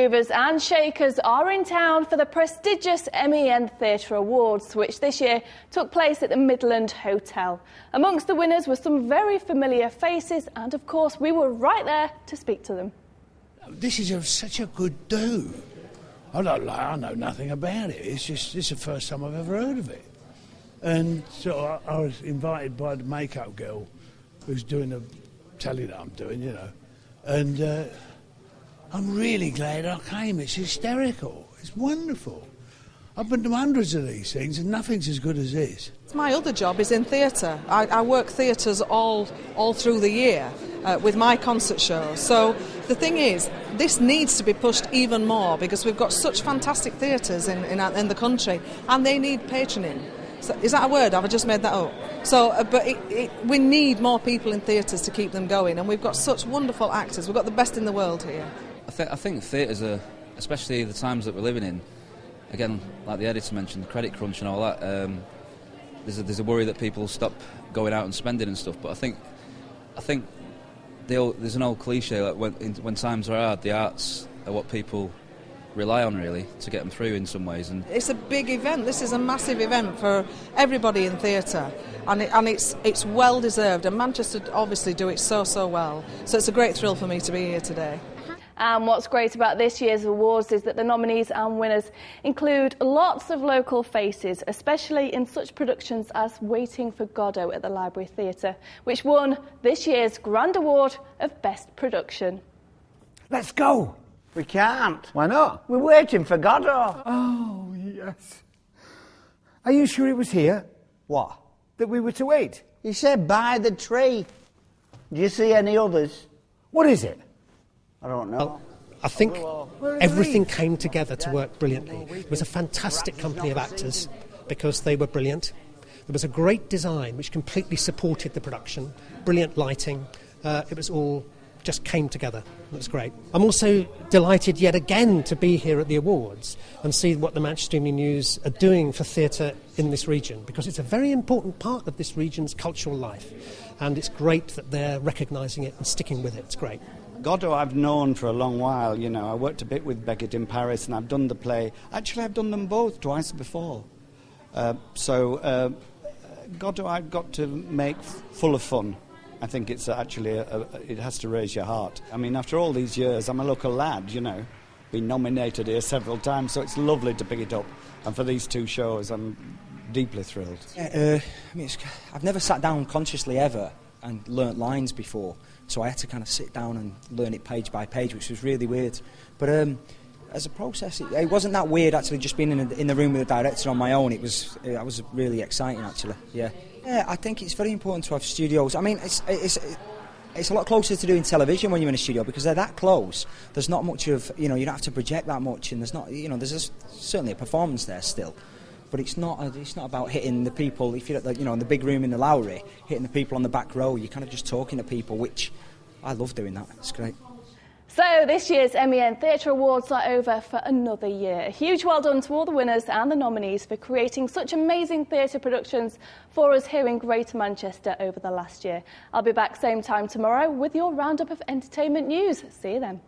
movers and shakers are in town for the prestigious MEN Theatre Awards, which this year took place at the Midland Hotel. Amongst the winners were some very familiar faces, and of course we were right there to speak to them. This is such a good do. I know nothing about it. It's the first time I've ever heard of it. And so I was invited by the makeup girl who's doing the telly that I'm doing, you know. And I'm really glad I came. It's hysterical. It's wonderful. I've been to hundreds of these things and nothing's as good as this. My other job is in theatre. I work theatres all through the year with my concert shows. So the thing is, this needs to be pushed even more because we've got such fantastic theatres in the country and they need patroning. So, is that a word? Have I just made that up? So, but we need more people in theatres to keep them going, and we've got such wonderful actors. We've got the best in the world here. I think theatres are, especially the times that we're living in, again, like the editor mentioned, the credit crunch and all that, there's a worry that people stop going out and spending and stuff, but I think there's an old cliche, like when times are hard, the arts are what people rely on really to get them through in some ways. And it's a big event. This is a massive event for everybody in theatre, and it's well deserved. And Manchester obviously do it so well. So it's a great thrill for me to be here today. And what's great about this year's awards is that the nominees and winners include lots of local faces, especially in such productions as Waiting for Godot at the Library Theatre, which won this year's Grand Award of Best Production. Let's go. We can't. Why not? We're waiting for Godot. Oh, yes. Are you sure it was here? What? That we were to wait? He said by the tree. Do you see any others? What is it? I don't know. Well, I think everything came together to work brilliantly. It was a fantastic company of actors because they were brilliant. There was a great design which completely supported the production, brilliant lighting. It was all just came together. It was great. I'm also delighted yet again to be here at the awards and see what the Manchester Evening News are doing for theatre in this region, because it's a very important part of this region's cultural life, and it's great that they're recognising it and sticking with it. It's great. Godot I've known for a long while, you know. I worked a bit with Beckett in Paris and I've done the play. Actually, I've done them both twice before. Godot I've got to make full of fun. I think it's actually, it has to raise your heart. I mean, after all these years, I'm a local lad, you know, been nominated here several times, so it's lovely to pick it up. And for these two shows, I'm deeply thrilled. I've never sat down consciously ever and learnt lines before, so I had to kind of sit down and learn it page by page, which was really weird. But as a process, it wasn't that weird actually. Just being in the room with the director on my own, it was really exciting actually. Yeah, I think it's very important to have studios. I mean, it's a lot closer to doing television when you're in a studio because they're that close. There's not much of, you know, you don't have to project that much, and there's not, you know, certainly a performance there still. But it's not about hitting the people. If you're at in the big room in the Lowry, hitting the people on the back row, you're kind of just talking to people, which I love doing that. It's great. So this year's MEN Theatre Awards are over for another year. A huge well done to all the winners and the nominees for creating such amazing theatre productions for us here in Greater Manchester over the last year. I'll be back same time tomorrow with your roundup of entertainment news. See you then.